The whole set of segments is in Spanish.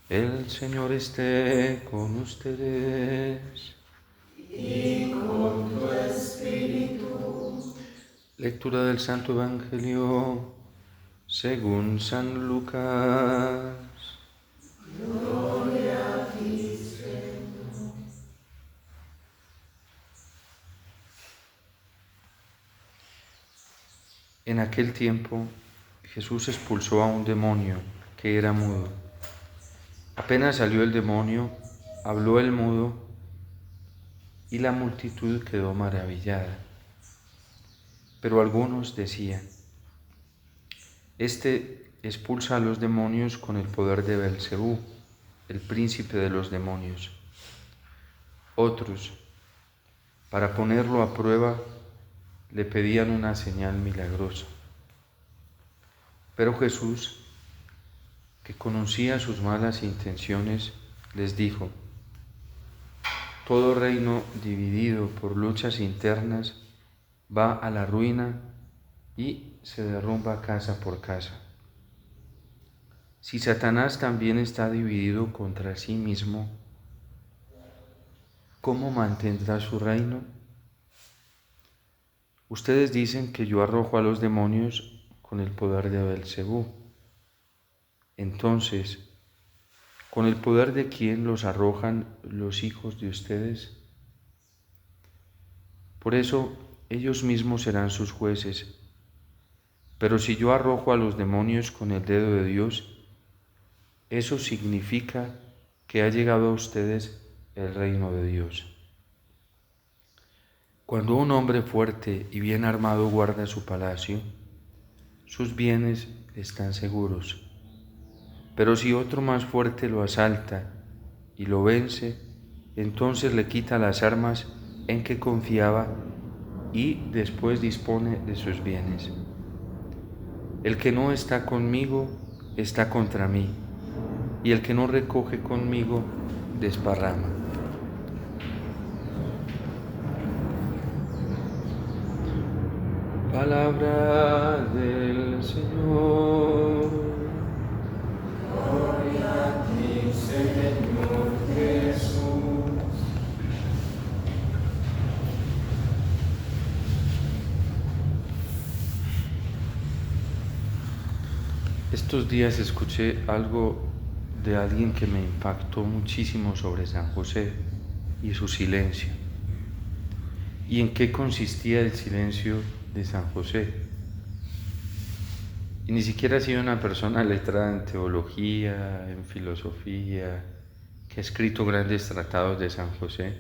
El Señor esté con ustedes. Y con tu espíritu. Lectura del Santo Evangelio según San Lucas. Gloria a ti, Señor. En aquel tiempo Jesús expulsó a un demonio que era mudo. Apenas salió el demonio, habló el mudo y la multitud quedó maravillada. Pero algunos decían: Este expulsa a los demonios con el poder de Belcebú, el príncipe de los demonios. Otros, para ponerlo a prueba, le pedían una señal milagrosa. Pero Jesús, que conocía sus malas intenciones, les dijo: Todo reino dividido por luchas internas va a la ruina y se derrumba casa por casa. Si Satanás también está dividido contra sí mismo, ¿cómo mantendrá su reino? Ustedes dicen que yo arrojo a los demonios con el poder de Belcebú. Entonces, ¿con el poder de quién los arrojan los hijos de ustedes? Por eso ellos mismos serán sus jueces. Pero si yo arrojo a los demonios con el dedo de Dios, eso significa que ha llegado a ustedes el reino de Dios. Cuando un hombre fuerte y bien armado guarda su palacio, sus bienes están seguros. Pero si otro más fuerte lo asalta y lo vence, entonces le quita las armas en que confiaba y después dispone de sus bienes. El que no está conmigo está contra mí, y el que no recoge conmigo desparrama. Palabra del Señor. Gloria a ti, Señor Jesús. Estos días escuché algo de alguien que me impactó muchísimo sobre San José y su silencio. ¿Y en qué consistía el silencio de San José? Y ni siquiera ha sido una persona letrada en teología, en filosofía, que ha escrito grandes tratados de San José.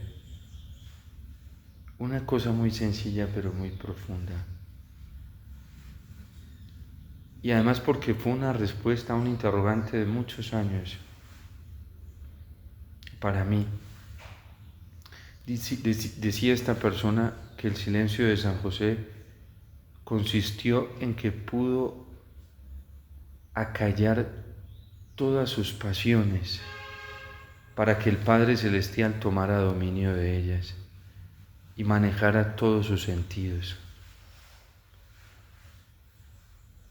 Una cosa muy sencilla pero muy profunda. Y además porque fue una respuesta a un interrogante de muchos años para mí. Decía esta persona que el silencio de San José consistió en que pudo acallar todas sus pasiones para que el Padre Celestial tomara dominio de ellas y manejara todos sus sentidos.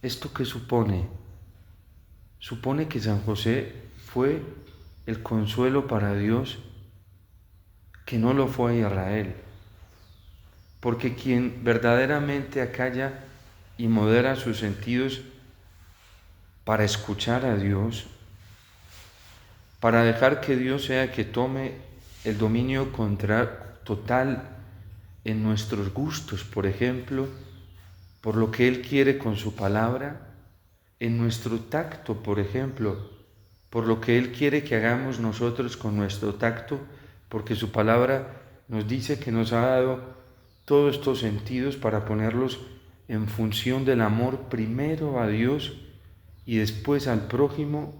¿Esto qué supone? Supone que San José fue el consuelo para Dios que no lo fue a Israel, porque quien verdaderamente acalla y modera sus sentidos para escuchar a Dios, para dejar que Dios sea que tome el dominio total en nuestros gustos, por ejemplo, por lo que Él quiere con su palabra, en nuestro tacto, por ejemplo, por lo que Él quiere que hagamos nosotros con nuestro tacto, porque su palabra nos dice que nos ha dado todos estos sentidos para ponerlos en función del amor primero a Dios y después al prójimo.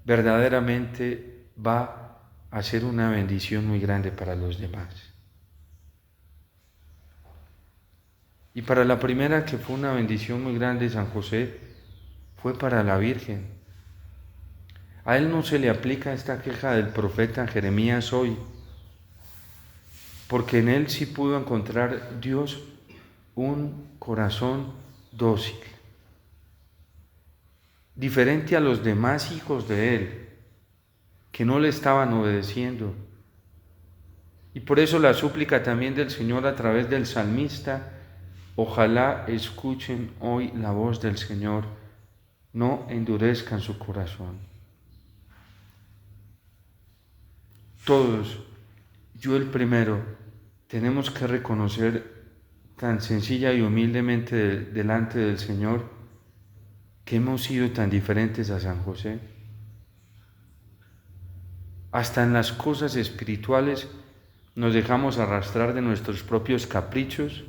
Verdaderamente va a ser una bendición muy grande para los demás. Y para la primera, que fue una bendición muy grande, San José, fue para la Virgen. A él no se le aplica esta queja del profeta Jeremías hoy, porque en él sí pudo encontrar Dios un corazón dócil. diferente a los demás hijos de él, que no le estaban obedeciendo. Y por eso la súplica también del Señor a través del salmista: ojalá escuchen hoy la voz del Señor, no endurezcan su corazón. Todos, yo el primero, tenemos que reconocer tan sencilla y humildemente delante del Señor que hemos sido tan diferentes a San José. Hasta en las cosas espirituales nos dejamos arrastrar de nuestros propios caprichos,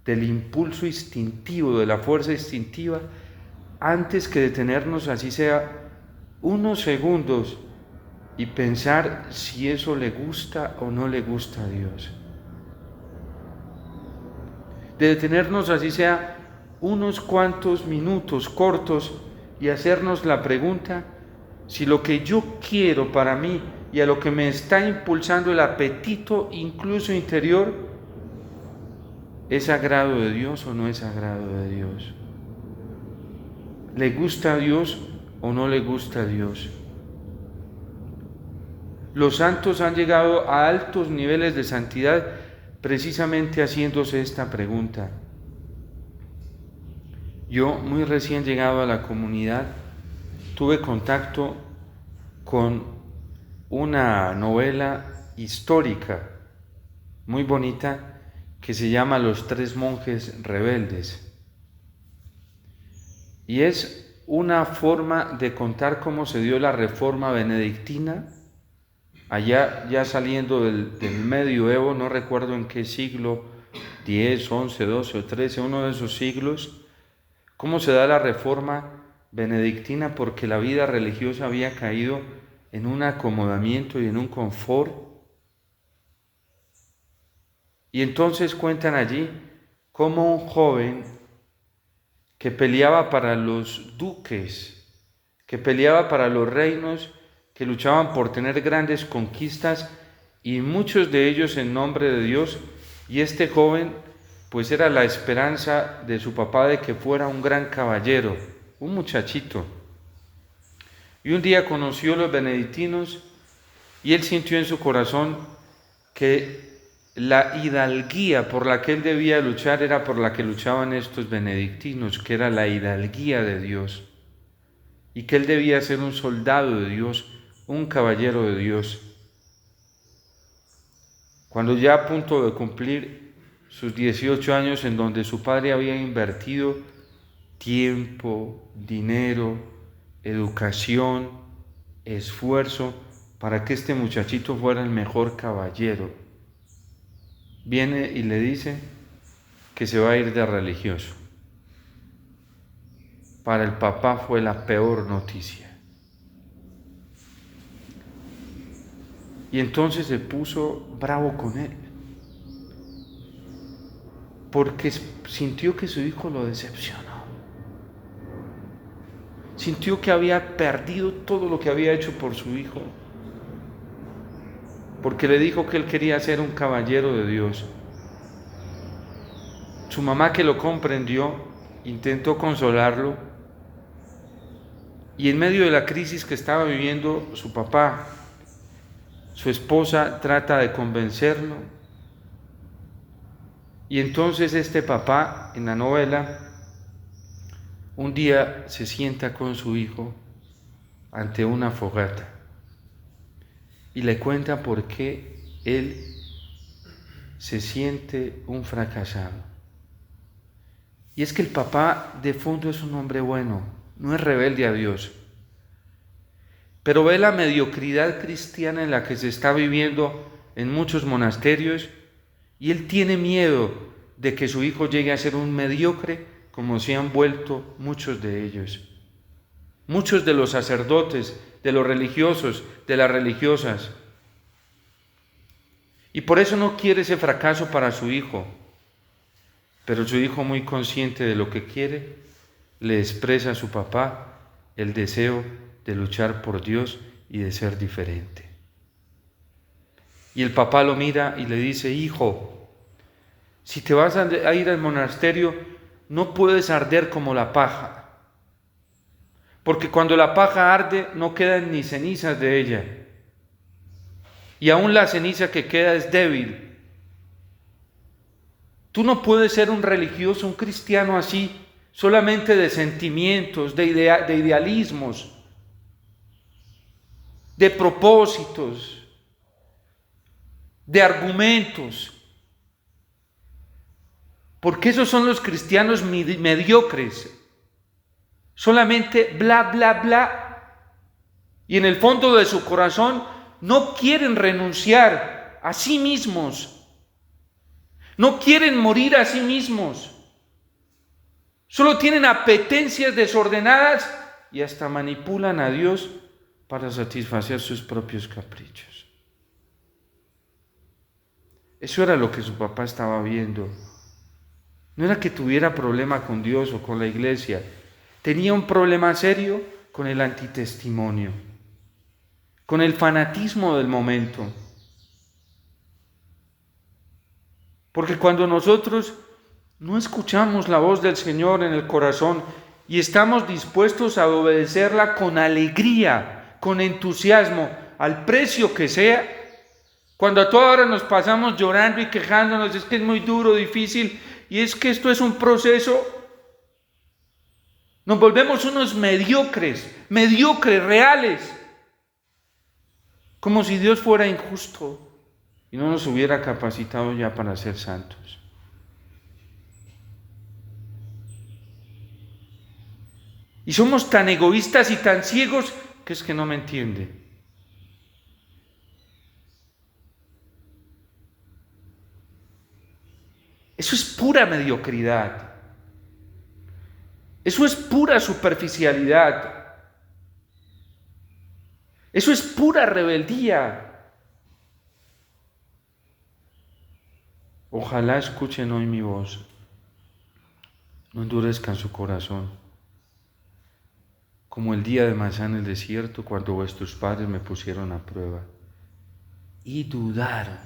del impulso instintivo, de la fuerza instintiva, antes que detenernos, así sea, unos segundos y pensar si eso le gusta o no le gusta a Dios. De detenernos, así sea, unos cuantos minutos cortos y hacernos la pregunta si lo que yo quiero para mí y a lo que me está impulsando el apetito, incluso interior, ¿es agrado de Dios o no es agrado de Dios? ¿Le gusta a Dios o no le gusta a Dios? Los santos han llegado a altos niveles de santidad precisamente haciéndose esta pregunta. Yo, muy recién llegado a la comunidad, tuve contacto con una novela histórica muy bonita que se llama Los Tres Monjes Rebeldes. Y es una forma de contar cómo se dio la reforma benedictina, allá ya saliendo del medioevo, no recuerdo en qué siglo, 10, 11, 12 o 13, uno de esos siglos, cómo se da la reforma benedictina, porque la vida religiosa había caído en un acomodamiento y en un confort. Y entonces cuentan allí cómo un joven que peleaba para los duques, que peleaba para los reinos, que luchaban por tener grandes conquistas, y muchos de ellos en nombre de Dios, y este joven pues era la esperanza de su papá de que fuera un gran caballero, un muchachito. Y un día conoció a los benedictinos y él sintió en su corazón que la hidalguía por la que él debía luchar era por la que luchaban estos benedictinos, que era la hidalguía de Dios, y que él debía ser un soldado de Dios, un caballero de Dios. Cuando ya a punto de cumplir sus 18 años, en donde su padre había invertido tiempo, dinero, educación, esfuerzo para que este muchachito fuera el mejor caballero, viene y le dice que se va a ir de religioso. Para el papá fue la peor noticia. Y entonces se puso bravo con él, porque sintió que su hijo lo decepcionó. Sintió que había perdido todo lo que había hecho por su hijo, porque le dijo que él quería ser un caballero de Dios. Su mamá, que lo comprendió, intentó consolarlo, y en medio de la crisis que estaba viviendo su papá, su esposa trata de convencerlo. Y entonces este papá, en la novela, un día se sienta con su hijo ante una fogata y le cuenta por qué él se siente un fracasado. Y es que el papá de fondo es un hombre bueno, no es rebelde a Dios, pero ve la mediocridad cristiana en la que se está viviendo en muchos monasterios, y él tiene miedo de que su hijo llegue a ser un mediocre como se han vuelto muchos de ellos. Muchos de los sacerdotes, de los religiosos, de las religiosas. Y por eso no quiere ese fracaso para su hijo. Pero su hijo, muy consciente de lo que quiere, le expresa a su papá el deseo de luchar por Dios y de ser diferente. Y el papá lo mira y le dice: hijo, si te vas a ir al monasterio, no puedes arder como la paja, porque cuando la paja arde no quedan ni cenizas de ella, y aún la ceniza que queda es débil. Tú no puedes ser un religioso, un cristiano así, solamente de sentimientos, de idealismos, de propósitos, de argumentos, porque esos son los cristianos mediocres, solamente bla, bla, bla, y en el fondo de su corazón no quieren renunciar a sí mismos, no quieren morir a sí mismos, solo tienen apetencias desordenadas y hasta manipulan a Dios para satisfacer sus propios caprichos. Eso era lo que su papá estaba viendo. No era que tuviera problema con Dios o con la iglesia, tenía un problema serio con el antitestimonio, con el fanatismo del momento. Porque cuando nosotros no escuchamos la voz del Señor en el corazón y estamos dispuestos a obedecerla con alegría, con entusiasmo, al precio que sea, cuando a toda hora nos pasamos llorando y quejándonos, es que es muy duro, difícil, y es que esto es un proceso, nos volvemos unos mediocres reales, como si Dios fuera injusto y no nos hubiera capacitado ya para ser santos. Y somos tan egoístas y tan ciegos que es que no me entiende. Eso es pura mediocridad. Eso es pura superficialidad. Eso es pura rebeldía. Ojalá escuchen hoy mi voz. No endurezcan su corazón. Como el día de Masá en el desierto, cuando vuestros padres me pusieron a prueba y dudaron,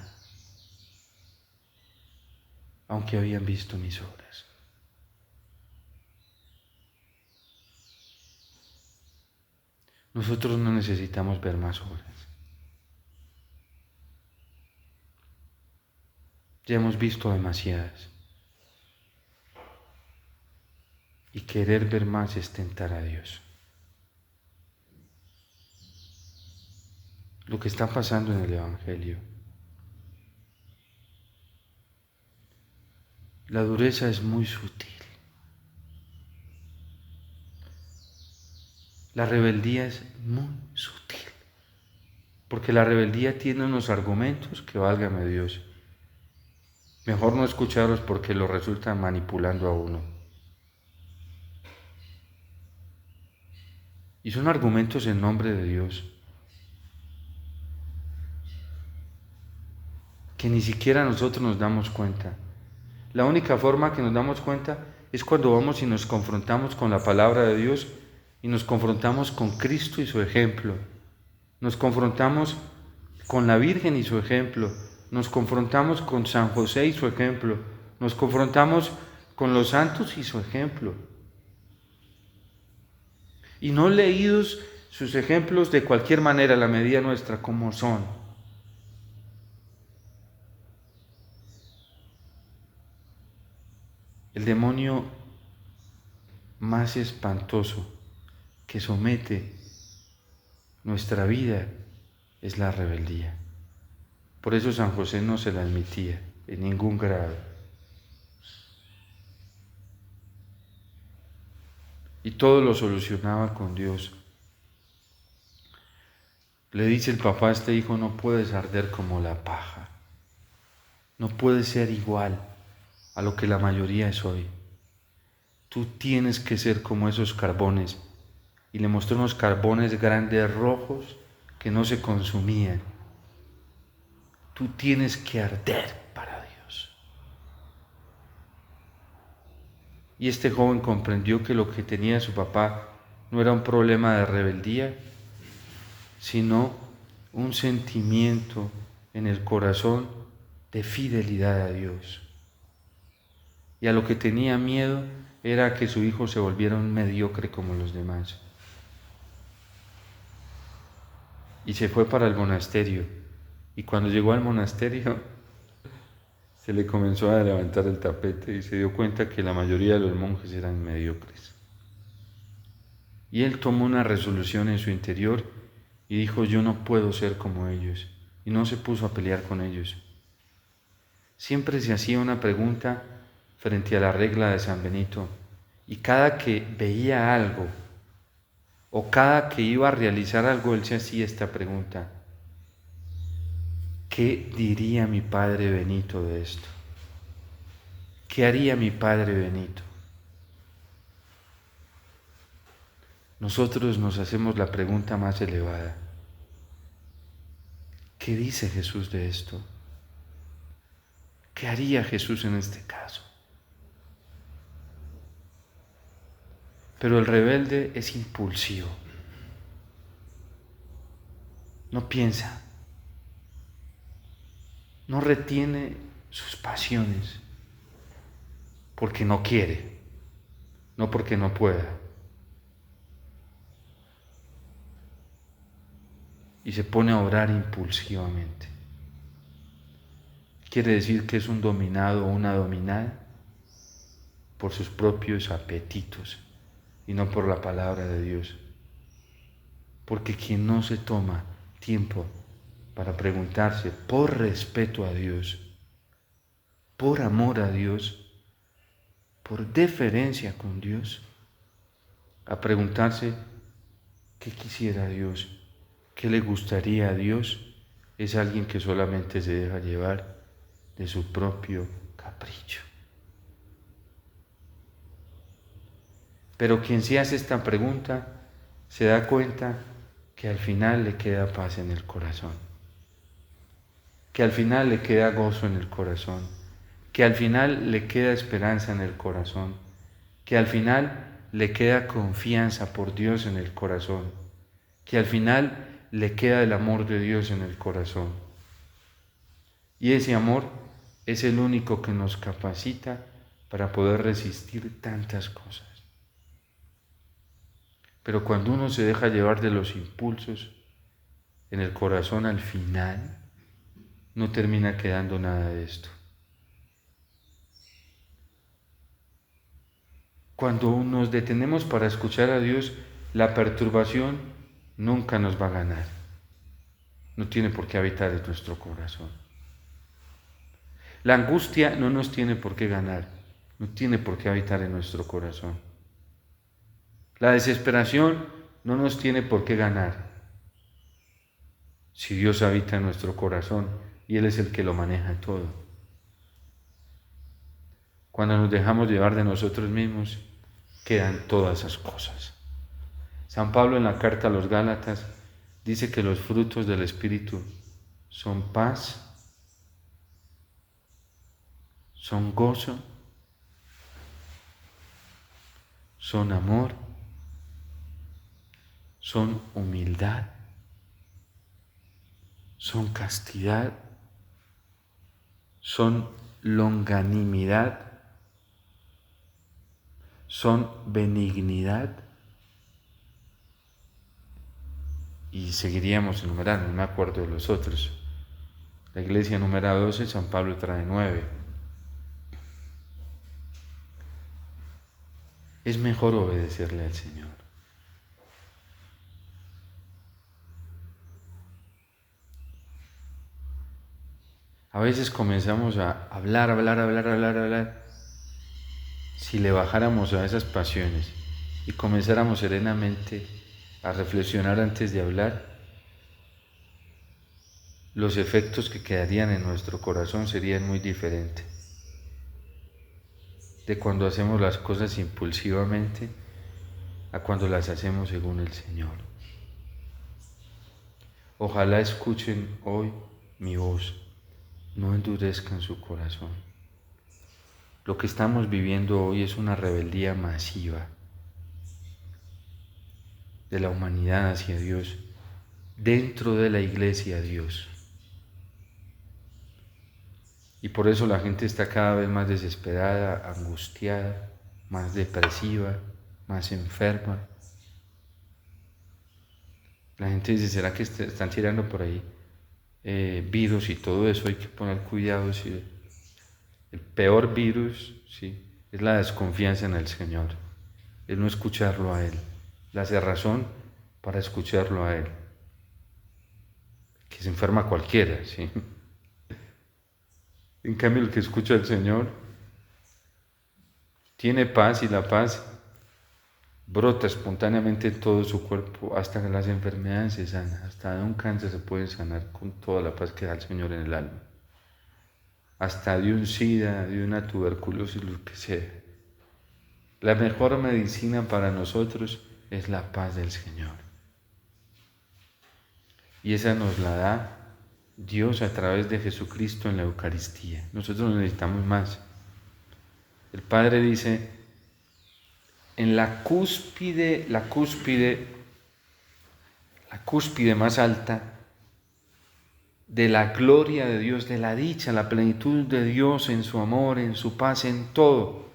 aunque habían visto mis obras. Nosotros no necesitamos ver más obras. Ya hemos visto demasiadas. Y querer ver más es tentar a Dios. Lo que está pasando en el Evangelio. La dureza es muy sutil. La rebeldía es muy sutil. Porque la rebeldía tiene unos argumentos que válgame Dios. Mejor no escucharlos porque lo resultan manipulando a uno. Y son argumentos en nombre de Dios. Que ni siquiera nosotros nos damos cuenta. La única forma que nos damos cuenta es cuando vamos y nos confrontamos con la palabra de Dios y nos confrontamos con Cristo y su ejemplo. Nos confrontamos con la Virgen y su ejemplo. Nos confrontamos con San José y su ejemplo. Nos confrontamos con los santos y su ejemplo. Y no leídos sus ejemplos de cualquier manera, a la medida nuestra, como son. El demonio más espantoso que somete nuestra vida es la rebeldía. Por eso San José no se la admitía en ningún grado. Y todo lo solucionaba con Dios. Le dice el papá a este hijo: no puedes arder como la paja. No puedes ser igual a lo que la mayoría es hoy. Tú tienes que ser como esos carbones. Y le mostró unos carbones grandes rojos que no se consumían. Tú tienes que arder para Dios. Y este joven comprendió que lo que tenía su papá no era un problema de rebeldía, sino un sentimiento en el corazón de fidelidad a Dios. Y a lo que tenía miedo era que su hijo se volviera un mediocre como los demás. y se fue para el monasterio. Y cuando llegó al monasterio, se le comenzó a levantar el tapete y se dio cuenta que la mayoría de los monjes eran mediocres. Y él tomó una resolución en su interior y dijo: yo no puedo ser como ellos. Y no se puso a pelear con ellos. Siempre se hacía una pregunta frente a la regla de San Benito, y cada que veía algo o cada que iba a realizar algo, él se hacía esta pregunta: ¿qué diría mi padre Benito de esto? ¿Qué haría mi padre Benito? Nosotros nos hacemos la pregunta más elevada: ¿qué dice Jesús de esto? ¿Qué haría Jesús en este caso? Pero el rebelde es impulsivo, no piensa, no retiene sus pasiones porque no quiere, no porque no pueda. Y se pone a obrar impulsivamente. Quiere decir que es un dominado o una dominada por sus propios apetitos y no por la palabra de Dios. Porque quien no se toma tiempo para preguntarse, por respeto a Dios, por amor a Dios, por deferencia con Dios, a preguntarse qué quisiera Dios, qué le gustaría a Dios, es alguien que solamente se deja llevar de su propio capricho. Pero quien se hace esta pregunta se da cuenta que al final le queda paz en el corazón, que al final le queda gozo en el corazón, que al final le queda esperanza en el corazón, que al final le queda confianza por Dios en el corazón, que al final le queda el amor de Dios en el corazón. Y ese amor es el único que nos capacita para poder resistir tantas cosas. Pero cuando uno se deja llevar de los impulsos, en el corazón al final no termina quedando nada de esto. Cuando nos detenemos para escuchar a Dios, la perturbación nunca nos va a ganar. No tiene por qué habitar en nuestro corazón. La angustia no nos tiene por qué ganar, no tiene por qué habitar en nuestro corazón. La desesperación no nos tiene por qué ganar. Si Dios habita en nuestro corazón y Él es el que lo maneja todo. Cuando nos dejamos llevar de nosotros mismos, quedan todas esas cosas. San Pablo en la carta a los Gálatas dice que los frutos del Espíritu son paz, son gozo, son amor, son humildad, son castidad, son longanimidad, son benignidad. Y seguiríamos enumerando, no me acuerdo de los otros. La iglesia numera 12, San Pablo trae 9. Es mejor obedecerle al Señor. A veces comenzamos a hablar. Si le bajáramos a esas pasiones y comenzáramos serenamente a reflexionar antes de hablar, los efectos que quedarían en nuestro corazón serían muy diferentes de cuando hacemos las cosas impulsivamente a cuando las hacemos según el Señor. Ojalá escuchen hoy mi voz, no endurezcan su corazón. Lo que estamos viviendo hoy es una rebeldía masiva de la humanidad hacia Dios, dentro de la iglesia a Dios. Y por eso la gente está cada vez más desesperada, angustiada, más depresiva, más enferma. La gente dice, ¿será que están tirando por ahí virus y todo eso? Hay que poner cuidado. ¿Sí? El peor virus, sí, es la desconfianza en el Señor. Es no escucharlo a Él. La cerrazón para escucharlo a Él. Que se enferma cualquiera, ¿sí? En cambio, el que escucha al Señor tiene paz, y la paz brota espontáneamente en todo su cuerpo, hasta que las enfermedades se sanan, hasta de un cáncer se puede sanar con toda la paz que da el Señor en el alma, hasta de un SIDA, de una tuberculosis, lo que sea. La mejor medicina para nosotros es la paz del Señor. Y esa nos la da Dios a través de Jesucristo en la Eucaristía. Nosotros necesitamos más. El Padre dice, en la cúspide más alta de la gloria de Dios, de la dicha, la plenitud de Dios en su amor, en su paz, en todo,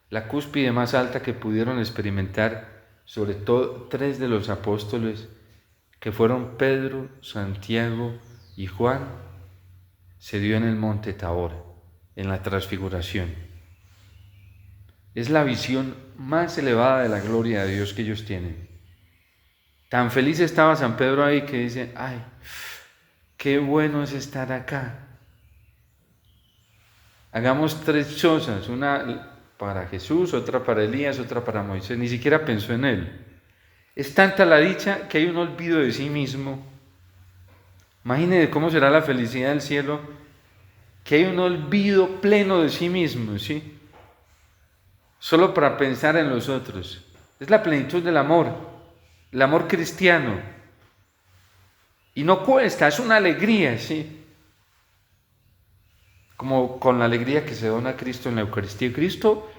la cúspide más alta que pudieron experimentar sobre todo 3 de los apóstoles, que fueron Pedro, Santiago y Juan, se dio en el monte Tabor, en la transfiguración. Es la visión más elevada de la gloria de Dios que ellos tienen. Tan feliz estaba San Pedro ahí que dice, ay, qué bueno es estar acá. Hagamos 3 chozas, una para Jesús, otra para Elías, otra para Moisés. Ni siquiera pensó en él. Es tanta la dicha que hay un olvido de sí mismo. Imagínense cómo será la felicidad del cielo, que hay un olvido pleno de sí mismo, ¿sí? Solo para pensar en los otros. Es la plenitud del amor, el amor cristiano. Y no cuesta, es una alegría, ¿sí? Como con la alegría que se dona a Cristo en la Eucaristía. Cristo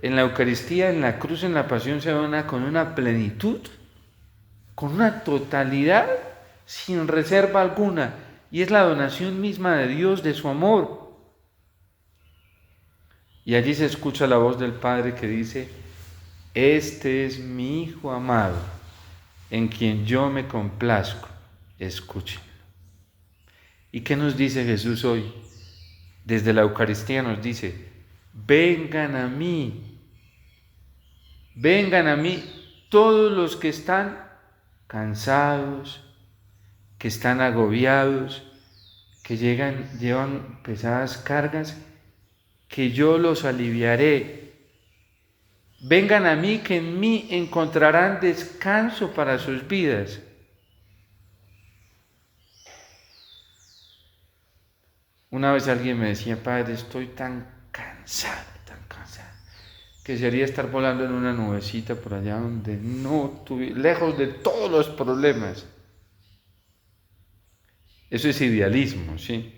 en la Eucaristía, en la cruz, en la pasión, se dona con una plenitud, con una totalidad, sin reserva alguna. Y es la donación misma de Dios, de su amor. Y allí se escucha la voz del Padre que dice, este es mi Hijo amado, en quien yo me complazco, escúchenlo. ¿Y qué nos dice Jesús hoy? Desde la Eucaristía nos dice, vengan a mí todos los que están cansados, que están agobiados, que llevan pesadas cargas, que yo los aliviaré. Vengan a mí, que en mí encontrarán descanso para sus vidas. Una vez alguien me decía, Padre, estoy tan cansado, que sería estar volando en una nubecita por allá donde lejos de todos los problemas. Eso es idealismo, ¿sí?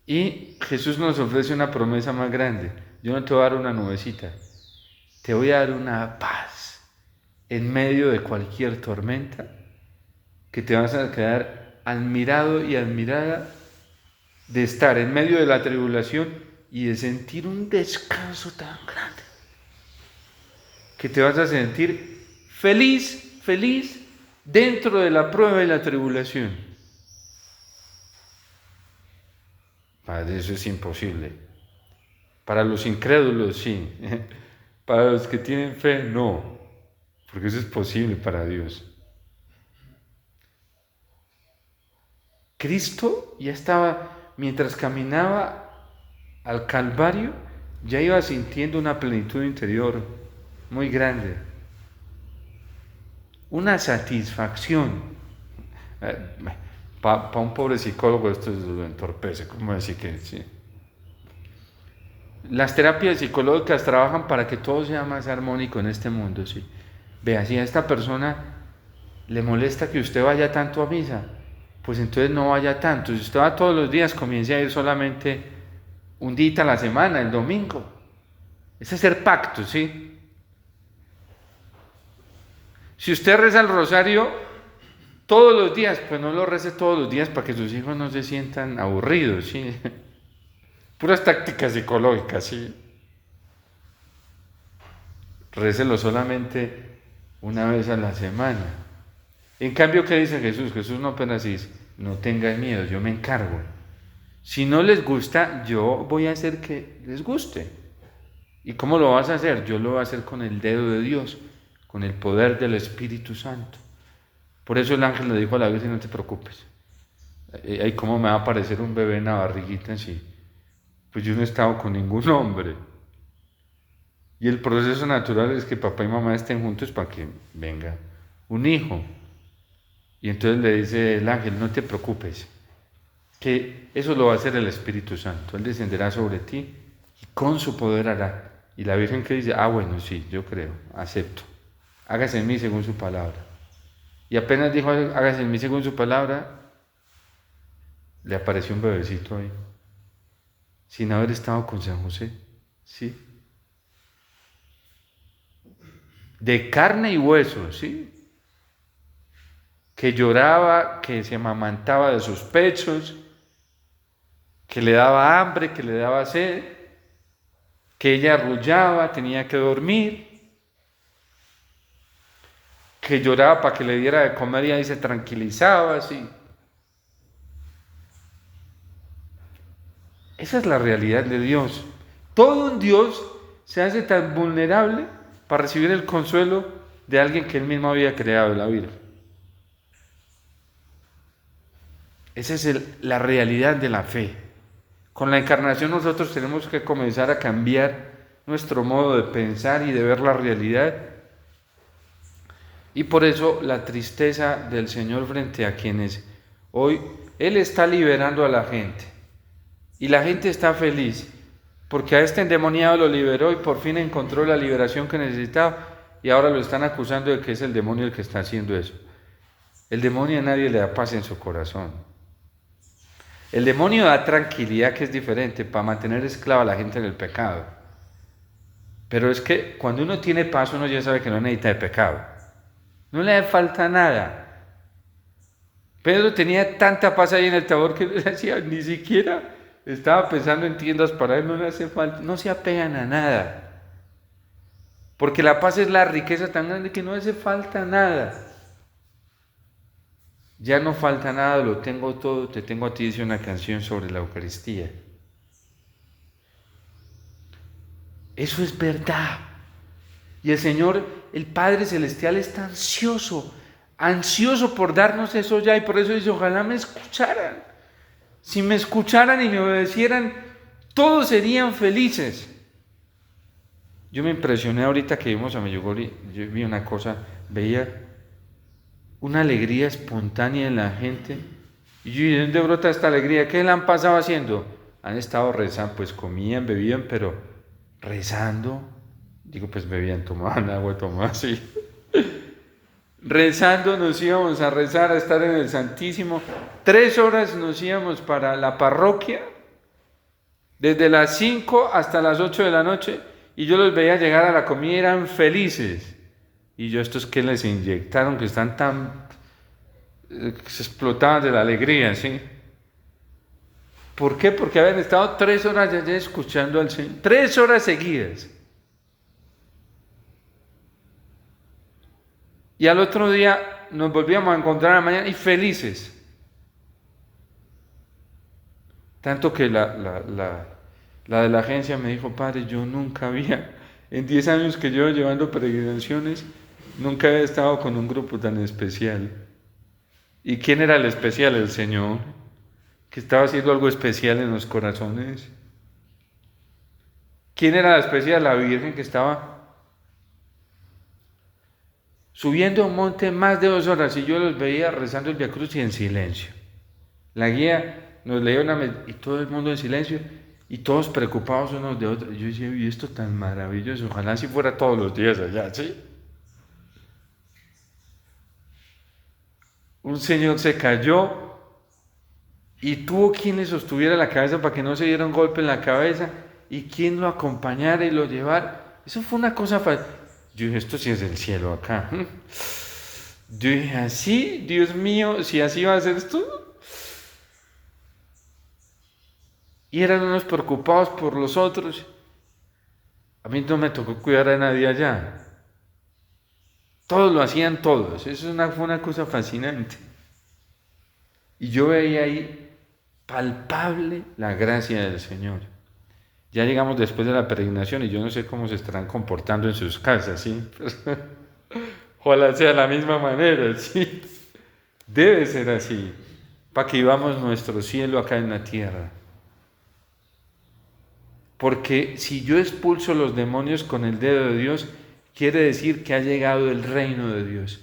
Y Jesús nos ofrece una promesa más grande. Yo no te voy a dar una nubecita, te voy a dar una paz en medio de cualquier tormenta, que te vas a quedar admirado y admirada de estar en medio de la tribulación y de sentir un descanso tan grande, que te vas a sentir feliz dentro de la prueba y la tribulación. Padre, eso es imposible. Para los incrédulos, sí. Para los que tienen fe, no. Porque eso es posible para Dios. Cristo ya estaba, mientras caminaba al Calvario, ya iba sintiendo una plenitud interior muy grande. Una satisfacción. Para un pobre psicólogo esto lo entorpece, ¿cómo decir que sí? Las terapias psicológicas trabajan para que todo sea más armónico en este mundo, ¿sí? Vea, si a esta persona le molesta que usted vaya tanto a misa, pues entonces no vaya tanto. Si usted va todos los días, comience a ir solamente un día a la semana, el domingo. Es hacer pacto, ¿sí? Si usted reza el rosario todos los días, pues no lo rece todos los días para que sus hijos no se sientan aburridos, ¿sí? Puras tácticas psicológicas, ¿sí? Récelo solamente una vez a la semana. En cambio, ¿qué dice Jesús? Jesús no apenas dice, no tengan miedo, yo me encargo. Si no les gusta, yo voy a hacer que les guste. ¿Y cómo lo vas a hacer? Yo lo voy a hacer con el dedo de Dios, con el poder del Espíritu Santo. Por eso el ángel le dijo a la Virgen, no te preocupes. Ay, ¿cómo me va a aparecer un bebé en la barriguita así? Pues yo no he estado con ningún hombre. Y el proceso natural es que papá y mamá estén juntos para que venga un hijo. Y entonces le dice el ángel, no te preocupes, que eso lo va a hacer el Espíritu Santo. Él descenderá sobre ti y con su poder hará. Y la Virgen que dice, bueno, sí, yo creo, acepto. Hágase en mí según su palabra. Y apenas dijo, hágase en mí según su palabra, le apareció un bebecito ahí, sin haber estado con San José, ¿sí? De carne y hueso, ¿sí? Que lloraba, que se amamantaba de sus pechos, que le daba hambre, que le daba sed, que ella arrullaba, tenía que dormir, que lloraba para que le diera de comer y ahí se tranquilizaba, así. Esa es la realidad de Dios. Todo un Dios se hace tan vulnerable para recibir el consuelo de alguien que él mismo había creado, la Virgen. Esa es la realidad de la fe. Con la encarnación nosotros tenemos que comenzar a cambiar nuestro modo de pensar y de ver la realidad. Y por eso la tristeza del Señor frente a quienes hoy Él está liberando a la gente. Y la gente está feliz porque a este endemoniado lo liberó y por fin encontró la liberación que necesitaba y ahora lo están acusando de que es el demonio el que está haciendo eso. El demonio a nadie le da paz en su corazón. El demonio da tranquilidad, que es diferente, para mantener esclava a la gente en el pecado. Pero es que cuando uno tiene paz, uno ya sabe que no necesita de pecado. No le falta nada. Pedro tenía tanta paz ahí en el Tabor que no decía, ni siquiera estaba pensando en tiendas para él, no le hace falta, no se apegan a nada. Porque la paz es la riqueza tan grande que no hace falta nada. Ya no falta nada, lo tengo todo, te tengo a ti, dice una canción sobre la Eucaristía. Eso es verdad. Y el Señor, el Padre Celestial, está ansioso por darnos eso ya, y por eso dice, ojalá me escucharan. Si me escucharan y me obedecieran, todos serían felices. Yo me impresioné ahorita que vimos a Medjugorje, yo vi una cosa, veía una alegría espontánea en la gente. Y yo, ¿de dónde brota esta alegría? ¿Qué la han pasado haciendo? Han estado rezando, pues comían, bebían, pero rezando. Digo, pues bebían, tomaban agua, tomaban así. Rezando, nos íbamos a rezar, a estar en el Santísimo. 3 horas nos íbamos para la parroquia, desde las 5 hasta las 8 de la noche, y yo los veía llegar a la comida y eran felices. Y yo, estos que les inyectaron, que están tan... se explotaban de la alegría, ¿sí? ¿Por qué? Porque habían estado 3 horas allá escuchando al Señor, 3 horas seguidas. Y al otro día nos volvíamos a encontrar a la mañana y felices. Tanto que la de la agencia me dijo, padre, yo nunca había, en 10 años que llevo llevando peregrinaciones, nunca había estado con un grupo tan especial. ¿Y quién era el especial? El Señor, que estaba haciendo algo especial en los corazones. ¿Quién era la especial? La Virgen, que estaba subiendo a un monte más de 2 horas y yo los veía rezando el Via Crucis en silencio. La guía nos leía y todo el mundo en silencio y todos preocupados unos de otros. Yo decía, y esto tan maravilloso, ojalá si fuera todos los días allá, ¿sí? Un señor se cayó y tuvo quien le sostuviera la cabeza para que no se diera un golpe en la cabeza y quien lo acompañara y lo llevara. Eso fue una cosa fácil. Yo dije, esto sí es del cielo acá. Yo dije, así, Dios mío, si así va a ser esto. Y eran unos preocupados por los otros. A mí no me tocó cuidar a nadie allá. Todos lo hacían todos. Eso fue una cosa fascinante. Y yo veía ahí palpable la gracia del Señor. Ya llegamos después de la peregrinación y yo no sé cómo se estarán comportando en sus casas, ¿sí? Ojalá sea de la misma manera, ¿sí? Debe ser así, para que vivamos nuestro cielo acá en la tierra. Porque si yo expulso los demonios con el dedo de Dios, quiere decir que ha llegado el reino de Dios.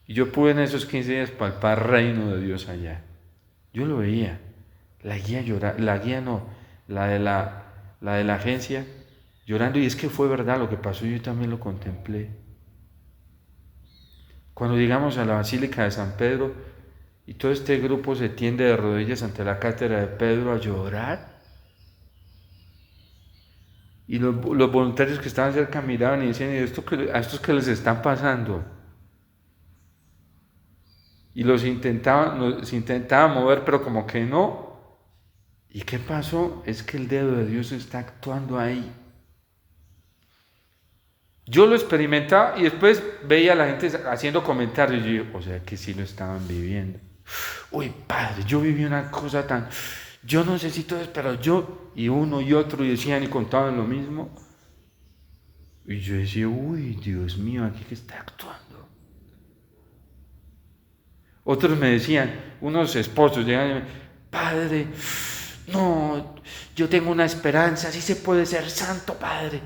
Y yo pude en esos 15 días palpar reino de Dios allá. Yo lo veía. La guía lloraba, la guía no, la de la agencia llorando, y es que fue verdad lo que pasó, yo también lo contemplé. Cuando llegamos a la Basílica de San Pedro y todo este grupo se tiende de rodillas ante la cátedra de Pedro a llorar, y los voluntarios que estaban cerca miraban y decían: ¿y a estos qué les están pasando? Y los intentaban mover, pero como que no. ¿Y qué pasó? Es que el dedo de Dios está actuando ahí. Yo lo experimentaba y después veía a la gente haciendo comentarios y yo, o sea que sí lo estaban viviendo. Uy, padre, yo viví una cosa tan... Yo no sé si todo es, pero yo... Y uno y otro y decían y contaban lo mismo. Y yo decía: uy, Dios mío, aquí que está actuando. Otros me decían, unos esposos llegan y me decían: padre, no, yo tengo una esperanza, sí se puede ser santo, padre.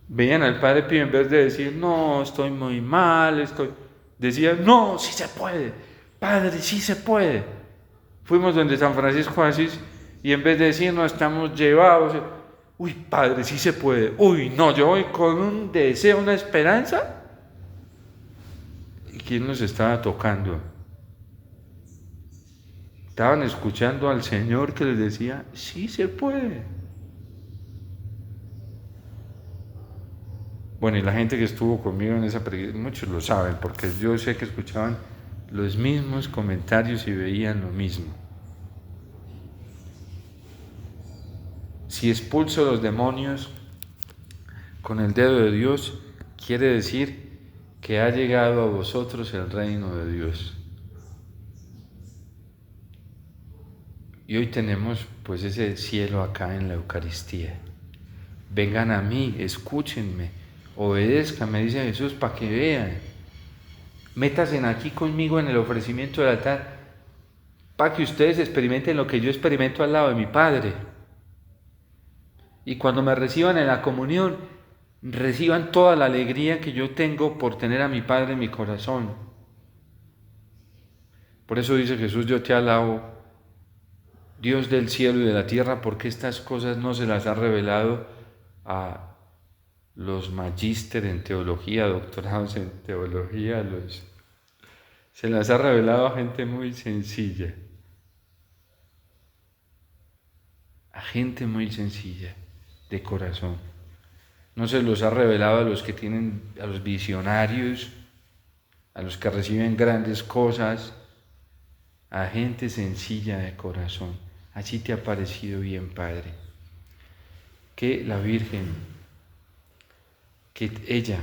Veían al Padre Pío, en vez de decir: no, estoy muy mal, decían: no, sí se puede, padre, sí se puede. Fuimos donde San Francisco de Asís y en vez de decir: no, estamos llevados, uy, padre, sí se puede, uy, no, yo voy con un deseo, una esperanza. ¿Y quién nos estaba tocando? Estaban escuchando al Señor que les decía: sí se puede. Bueno, y la gente que estuvo conmigo en esa predicación, muchos lo saben, porque yo sé que escuchaban los mismos comentarios y veían lo mismo. Si expulso los demonios con el dedo de Dios, quiere decir que ha llegado a vosotros el reino de Dios. Y hoy tenemos pues ese cielo acá en la Eucaristía. Vengan a mí, escúchenme, obedezcan, me dice Jesús, para que vean. Métanse aquí conmigo en el ofrecimiento del altar, para que ustedes experimenten lo que yo experimento al lado de mi Padre. Y cuando me reciban en la comunión, reciban toda la alegría que yo tengo por tener a mi Padre en mi corazón. Por eso dice Jesús: yo te alabo, Dios del cielo y de la tierra, porque estas cosas no se las ha revelado a los magíster en teología, doctorados en teología, se las ha revelado a gente muy sencilla. A gente muy sencilla, de corazón. No se los ha revelado a los que tienen, a los visionarios, a los que reciben grandes cosas, a gente sencilla de corazón. Así te ha parecido bien, Padre. Que la Virgen, que ella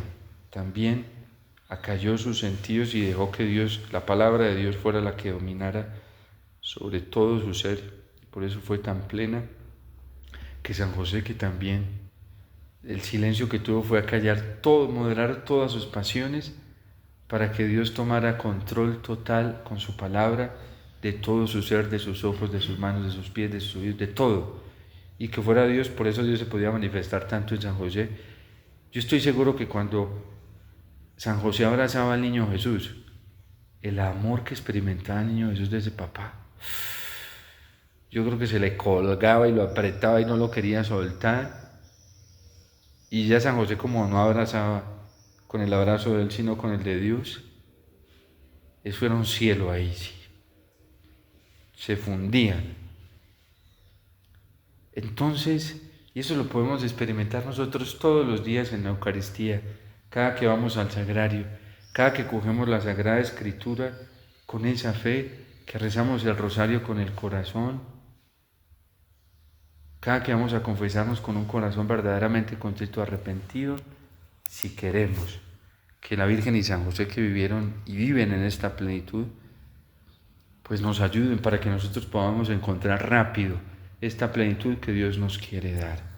también acalló sus sentidos y dejó que Dios, la palabra de Dios, fuera la que dominara sobre todo su ser. Por eso fue tan plena. Que San José, que también el silencio que tuvo fue acallar todo, moderar todas sus pasiones, para que Dios tomara control total con su palabra de todo su ser, de sus ojos, de sus manos, de sus pies, de sus oídos, de todo. Y que fuera Dios, por eso Dios se podía manifestar tanto en San José. Yo estoy seguro que cuando San José abrazaba al niño Jesús, el amor que experimentaba el niño Jesús de ese papá, yo creo que se le colgaba y lo apretaba y no lo quería soltar. Y ya San José, como no abrazaba con el abrazo de él, sino con el de Dios, eso era un cielo ahí, sí. Se fundían. Entonces, y eso lo podemos experimentar nosotros todos los días en la Eucaristía, cada que vamos al sagrario, cada que cogemos la Sagrada Escritura con esa fe, que rezamos el rosario con el corazón, cada que vamos a confesarnos con un corazón verdaderamente contrito, arrepentido, si queremos que la Virgen y San José que vivieron y viven en esta plenitud, pues nos ayuden para que nosotros podamos encontrar rápido esta plenitud que Dios nos quiere dar.